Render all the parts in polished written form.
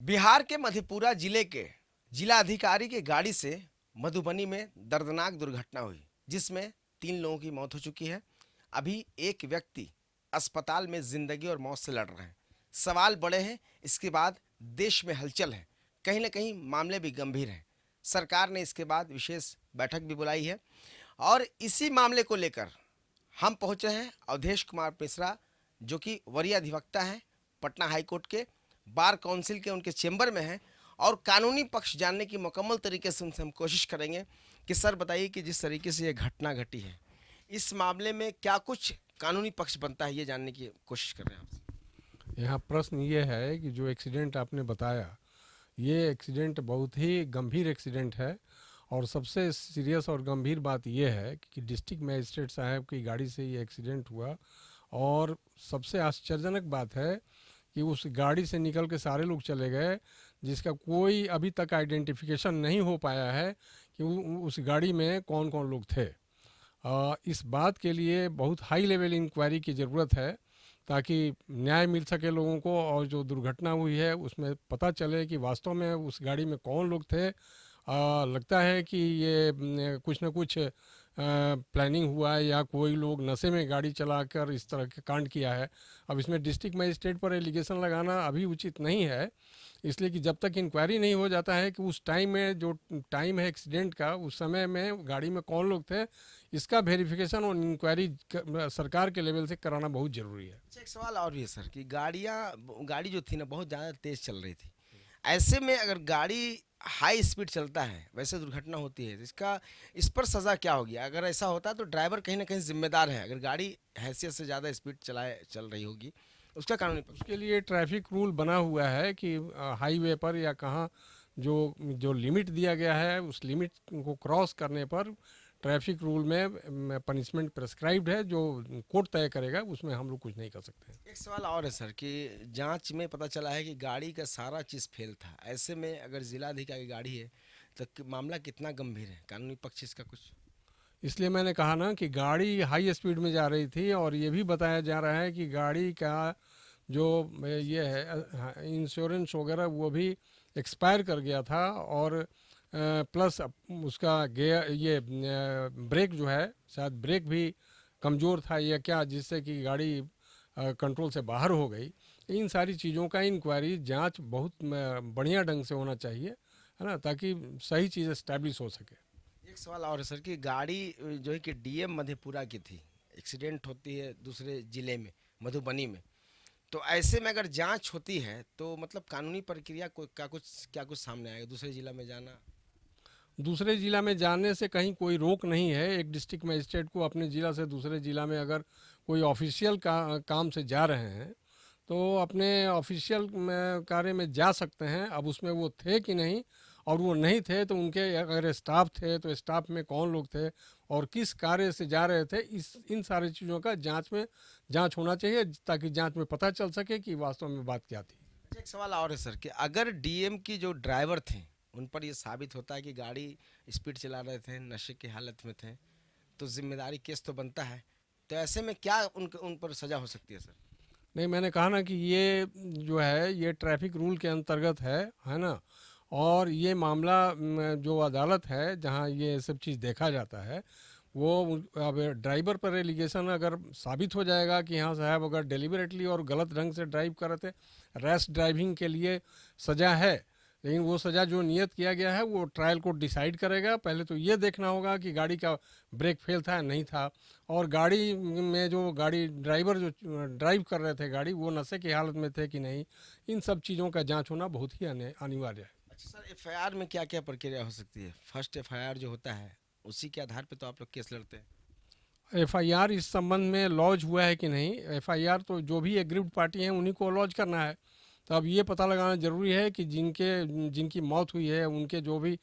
बिहार के मधेपुरा जिले के जिला अधिकारी की गाड़ी से मधुबनी में दर्दनाक दुर्घटना हुई जिसमें 3 लोगों की मौत हो चुकी है। अभी एक व्यक्ति अस्पताल में जिंदगी और मौत से लड़ रहे हैं। सवाल बड़े हैं। इसके बाद देश में हलचल है। कहीं ना कहीं मामले भी गंभीर हैं। सरकार ने इसके बाद विशेष बैठक भी बुलाई है और इसी मामले को लेकर हम पहुंचे हैं अवधेश कुमार मिश्रा, जो कि वरीय अधिवक्ता हैं पटना हाईकोर्ट के, बार काउंसिल के उनके चेंबर में हैं और कानूनी पक्ष जानने की मुकम्मल तरीके से उनसे हम कोशिश करेंगे कि सर बताइए कि जिस तरीके से ये घटना घटी है इस मामले में क्या कुछ कानूनी पक्ष बनता है, ये जानने की कोशिश कर रहे हैं आपसे। यहाँ प्रश्न ये है कि जो एक्सीडेंट आपने बताया, ये एक्सीडेंट बहुत ही गंभीर एक्सीडेंट है। और सबसे सीरियस और गंभीर बात ये है कि डिस्ट्रिक्ट मजिस्ट्रेट साहब की गाड़ी से ये एक्सीडेंट हुआ। और सबसे आश्चर्यजनक बात है कि उस गाड़ी से निकल के सारे लोग चले गए, जिसका कोई अभी तक आइडेंटिफिकेशन नहीं हो पाया है कि उस गाड़ी में कौन कौन लोग थे। इस बात के लिए बहुत हाई लेवल इंक्वायरी की ज़रूरत है ताकि न्याय मिल सके लोगों को, और जो दुर्घटना हुई है उसमें पता चले कि वास्तव में उस गाड़ी में कौन लोग थे। लगता है कि ये कुछ न कुछ प्लानिंग हुआ है या कोई लोग नशे में गाड़ी चलाकर इस तरह का कांड किया है। अब इसमें डिस्ट्रिक्ट मजिस्ट्रेट पर एलिगेशन लगाना अभी उचित नहीं है, इसलिए कि जब तक इंक्वायरी नहीं हो जाता है कि उस टाइम में जो टाइम है एक्सीडेंट का, उस समय में गाड़ी में कौन लोग थे, इसका वेरिफिकेशन और इंक्वायरी सरकार के लेवल से कराना बहुत ज़रूरी है। अच्छा, एक सवाल और भी है सर कि गाड़ी जो थी ना बहुत ज़्यादा तेज़ चल रही थी। ऐसे में अगर गाड़ी हाई स्पीड चलता है, वैसे दुर्घटना होती है, तो इसका इस पर सज़ा क्या होगी? अगर ऐसा होता है तो ड्राइवर कहीं ना कहीं जिम्मेदार है अगर गाड़ी हैसियत से ज़्यादा स्पीड चल रही होगी, उसका कानूनी पक्ष। उसके लिए ट्रैफिक रूल बना हुआ है कि हाईवे पर या कहाँ जो जो लिमिट दिया गया है उस लिमिट को क्रॉस करने पर ट्रैफिक रूल में पनिशमेंट प्रेस्क्राइब्ड है, जो कोर्ट तय करेगा, उसमें हम लोग कुछ नहीं कर सकते हैं। एक सवाल और है सर कि जांच में पता चला है कि गाड़ी का सारा चीज़ फेल था। ऐसे में अगर जिला अधिकारी की गाड़ी है तो मामला कितना गंभीर है, कानूनी पक्ष इसका कुछ। इसलिए मैंने कहा ना कि गाड़ी हाई स्पीड में जा रही थी, और ये भी बताया जा रहा है कि गाड़ी का जो ये है इंश्योरेंस वगैरह वो भी एक्सपायर कर गया था। और प्लस उसका गियर ये ब्रेक जो है, शायद ब्रेक भी कमज़ोर था या क्या, जिससे कि गाड़ी कंट्रोल से बाहर हो गई। इन सारी चीज़ों का इंक्वायरी जांच बहुत बढ़िया ढंग से होना चाहिए, है ना, ताकि सही चीज़ इस्टेब्लिश हो सके। एक सवाल और है सर कि गाड़ी जो है कि डीएम मधेपुरा की थी, एक्सीडेंट होती है दूसरे ज़िले में, मधुबनी में, तो ऐसे में अगर जांच होती है तो मतलब कानूनी प्रक्रिया को क्या कुछ सामने आएगा दूसरे जिला में जाना। दूसरे ज़िला में जाने से कहीं कोई रोक नहीं है। एक डिस्ट्रिक्ट मजिस्ट्रेट को अपने ज़िला से दूसरे ज़िला में अगर कोई ऑफिशियल काम से जा रहे हैं तो अपने ऑफिशियल कार्य में जा सकते हैं। अब उसमें वो थे कि नहीं, और वो नहीं थे तो उनके अगर स्टाफ थे तो स्टाफ में कौन लोग थे और किस कार्य से जा रहे थे, इस इन सारी चीज़ों का जांच होना चाहिए, ताकि जांच में पता चल सके कि वास्तव में बात क्या थी। अच्छा, एक सवाल और है सर कि अगर डीएम की जो ड्राइवर थे उन पर ये साबित होता है कि गाड़ी स्पीड चला रहे थे, नशे की हालत में थे, तो जिम्मेदारी केस तो बनता है। तो ऐसे में क्या उन पर सजा हो सकती है सर? नहीं, मैंने कहा ना कि ये जो है ये ट्रैफिक रूल के अंतर्गत है ना। और ये मामला जो अदालत है जहाँ ये सब चीज़ देखा जाता है, वो अब ड्राइवर पर एलिगेशन अगर साबित हो जाएगा कि हाँ साहब अगर डेलिबरेटली और गलत ढंग से ड्राइव कर रहे थे, रैश ड्राइविंग के लिए सज़ा है। लेकिन वो सज़ा जो नियत किया गया है वो ट्रायल कोर्ट डिसाइड करेगा। पहले तो ये देखना होगा कि गाड़ी का ब्रेक फेल था या नहीं था, और गाड़ी में जो गाड़ी ड्राइवर जो ड्राइव कर रहे थे गाड़ी, वो नशे की हालत में थे कि नहीं। इन सब चीज़ों का जांच होना बहुत ही अनिवार्य है। अच्छा सर, एफआईआर में क्या क्या प्रक्रिया हो सकती है? फर्स्ट एफआईआर जो होता है उसी के आधार पे तो आप लोग केस लड़ते हैं। एफआईआर इस संबंध में लॉन्च हुआ है कि नहीं, एफआईआर तो जो भी एग्रीव्ड पार्टी हैं उन्हीं को लॉन्च करना है। तो अब ये पता लगाना ज़रूरी है कि जिनकी मौत हुई है उनके जो भी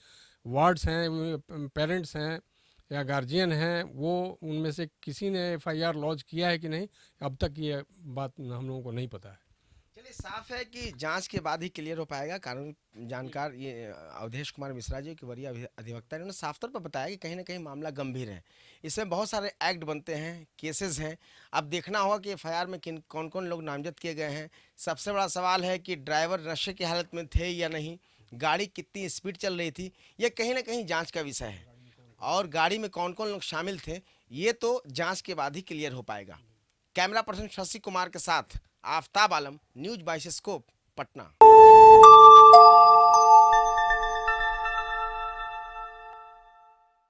वार्ड्स हैं, पेरेंट्स हैं या गार्जियन हैं, वो उनमें से किसी ने एफआईआर लॉन्च किया है कि नहीं। अब तक ये बात हम लोगों को नहीं पता है। चलिए साफ है कि जांच के बाद ही क्लियर हो पाएगा। कानूनी जानकार ये अवधेश कुमार मिश्रा जी के वरीय अधिवक्ता, इन्होंने साफ तौर पर बताया कि कहीं ना कहीं मामला गंभीर है। इसमें बहुत सारे एक्ट बनते हैं, केसेस हैं। अब देखना होगा कि एफआईआर में किन कौन कौन लोग नामजद किए गए हैं। सबसे बड़ा सवाल है कि ड्राइवर नशे की हालत में थे या नहीं, गाड़ी कितनी स्पीड चल रही थी, ये कहीं ना कहीं जाँच का विषय है। और गाड़ी में कौन कौन लोग शामिल थे, ये तो जाँच के बाद ही क्लियर हो पाएगा। कैमरा पर्सन शशि कुमार के साथ Aftab Alam, news bye scope, Patna.